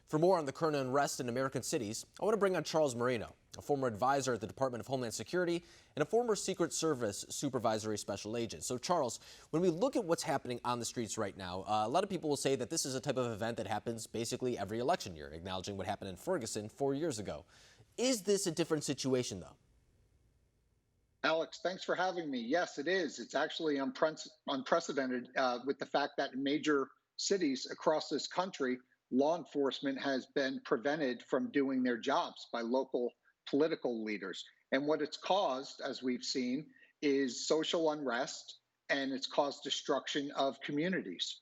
For more on the current unrest in American cities, I want to bring on Charles Marino, a former advisor at the Department of Homeland Security and a former Secret Service supervisory special agent. So, Charles, when we look at what's happening on the streets right now, a lot of people will say that this is a type of event that happens basically every election year, acknowledging what happened in Ferguson 4 years ago. Is this a different situation, though? Alex, thanks for having me. Yes, it is. It's actually unprecedented with the fact that in major cities across this country, law enforcement has been prevented from doing their jobs by local political leaders. And what it's caused, as we've seen, is social unrest, and it's caused destruction of communities.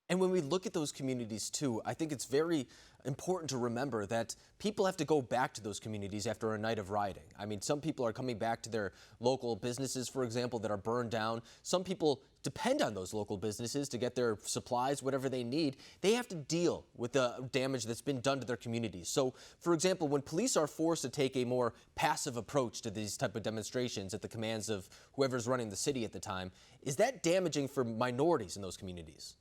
And when we look at those communities, too, I think it's very important to remember that people have to go back to those communities after a night of rioting. I mean, some people are coming back to their local businesses, for example, that are burned down. Some people depend on those local businesses to get their supplies, whatever they need. They have to deal with the damage that's been done to their communities. So, for example, when police are forced to take a more passive approach to these type of demonstrations at the commands of whoever's running the city at the time, is that damaging for minorities in those communities?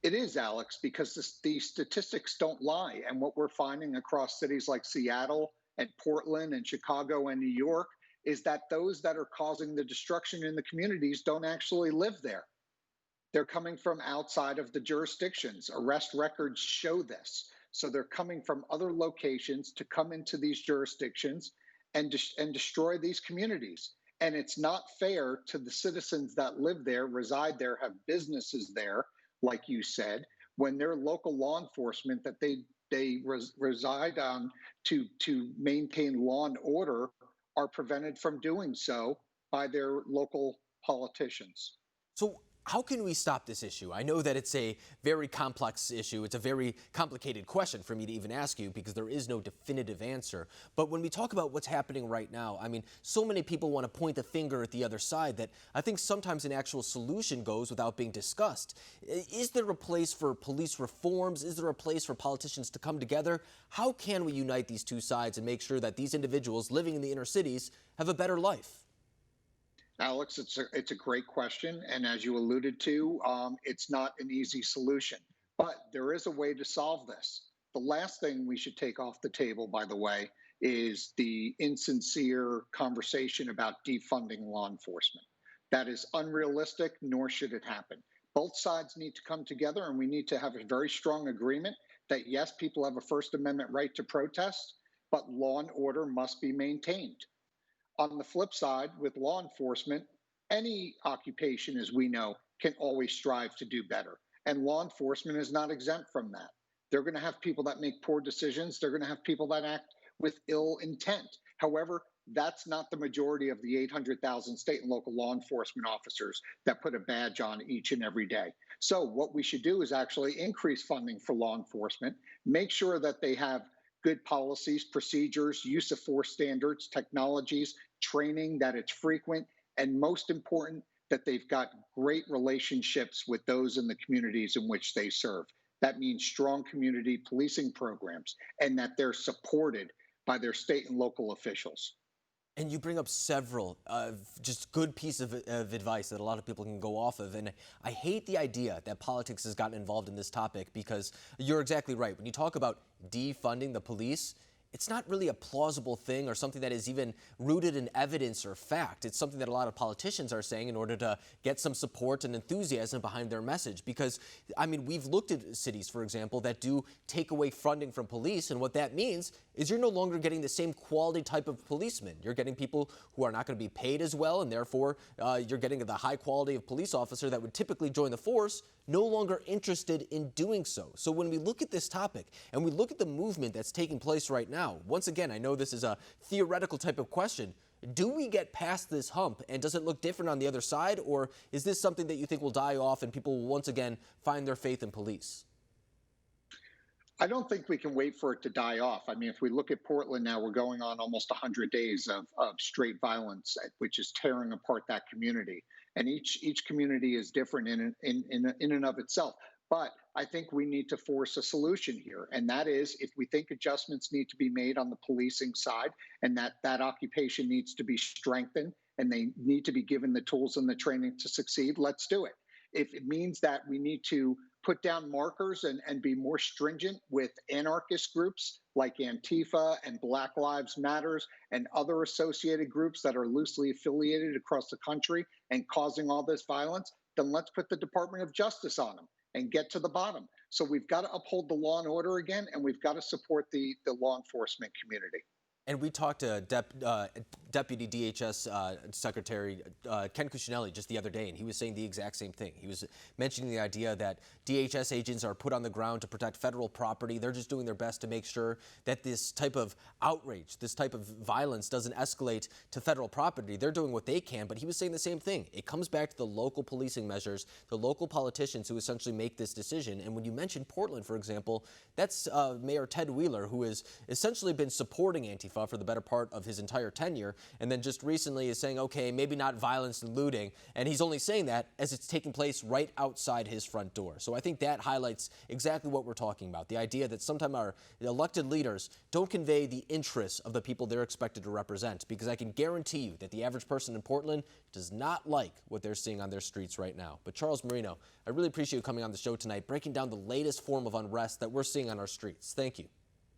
It is, Alex, because the statistics don't lie. And what we're finding across cities like Seattle and Portland and Chicago and New York is that those that are causing the destruction in the communities don't actually live there. They're coming from outside of the jurisdictions. Arrest records show this. So they're coming from other locations to come into these jurisdictions and destroy these communities. And it's not fair to the citizens that live there, reside there, have businesses there, like you said, when their local law enforcement that they reside on to maintain law and order are prevented from doing so by their local politicians. So how can we stop this issue? I know that it's a very complex issue. It's a very complicated question for me to even ask you because there is no definitive answer. But when we talk about what's happening right now, I mean, so many people want to point the finger at the other side that I think sometimes an actual solution goes without being discussed. Is there a place for police reforms? Is there a place for politicians to come together? How can we unite these two sides and make sure that these individuals living in the inner cities have a better life? Alex, it's a great question. And as you alluded to, it's not an easy solution, but there is a way to solve this. The last thing we should take off the table, by the way, is the insincere conversation about defunding law enforcement. That is unrealistic, nor should it happen. Both sides need to come together, and we need to have a very strong agreement that, yes, people have a First Amendment right to protest, but law and order must be maintained. On the flip side, with law enforcement, any occupation, as we know, can always strive to do better. And law enforcement is not exempt from that. They're going to have people that make poor decisions. They're going to have people that act with ill intent. However, that's not the majority of the 800,000 state and local law enforcement officers that put a badge on each and every day. So what we should do is actually increase funding for law enforcement, make sure that they have good policies, procedures, use of force standards, technologies, training, that it's frequent, and most important, that they've got great relationships with those in the communities in which they serve. That means strong community policing programs and that they're supported by their state and local officials. And you bring up several just good pieces of advice that a lot of people can go off of. And I hate the idea that politics has gotten involved in this topic because you're exactly right. When you talk about defunding the police, it's not really a plausible thing or something that is even rooted in evidence or fact. It's something that a lot of politicians are saying in order to get some support and enthusiasm behind their message. Because, I mean, we've looked at cities, for example, that do take away funding from police. And what that means is you're no longer getting the same quality type of policemen. You're getting people who are not going to be paid as well. And therefore, you're getting the high quality of police officer that would typically join the force no longer interested in doing so. So when we look at this topic and we look at the movement that's taking place right now, once again, I know this is a theoretical type of question. Do we get past this hump and does it look different on the other side? Or is this something that you think will die off and people will once again find their faith in police? I don't think we can wait for it to die off. I mean, if we look at Portland now, we're going on almost 100 days of straight violence, which is tearing apart that community. And each community is different in and of itself. But I think we need to force a solution here. And that is, if we think adjustments need to be made on the policing side and that occupation needs to be strengthened and they need to be given the tools and the training to succeed, let's do it. If it means that we need to put down markers and be more stringent with anarchist groups like Antifa and Black Lives Matters and other associated groups that are loosely affiliated across the country and causing all this violence, then let's put the Department of Justice on them and get to the bottom. So we've got to uphold the law and order again, and we've got to support the law enforcement community. And we talked to Deputy DHS Secretary Ken Cuccinelli just the other day, and he was saying the exact same thing. He was mentioning the idea that DHS agents are put on the ground to protect federal property. They're just doing their best to make sure that this type of outrage, this type of violence doesn't escalate to federal property. They're doing what they can, but he was saying the same thing. It comes back to the local policing measures, the local politicians who essentially make this decision. And when you mention Portland, for example, that's Mayor Ted Wheeler, who has essentially been supporting Antifa for the better part of his entire tenure, and then just recently is saying, okay, maybe not violence and looting, and he's only saying that as it's taking place right outside his front door. So I think that highlights exactly what we're talking about, the idea that sometimes our elected leaders don't convey the interests of the people they're expected to represent, because I can guarantee you that the average person in Portland does not like what they're seeing on their streets right now. But Charles Marino, I really appreciate you coming on the show tonight, breaking down the latest form of unrest that we're seeing on our streets. Thank you.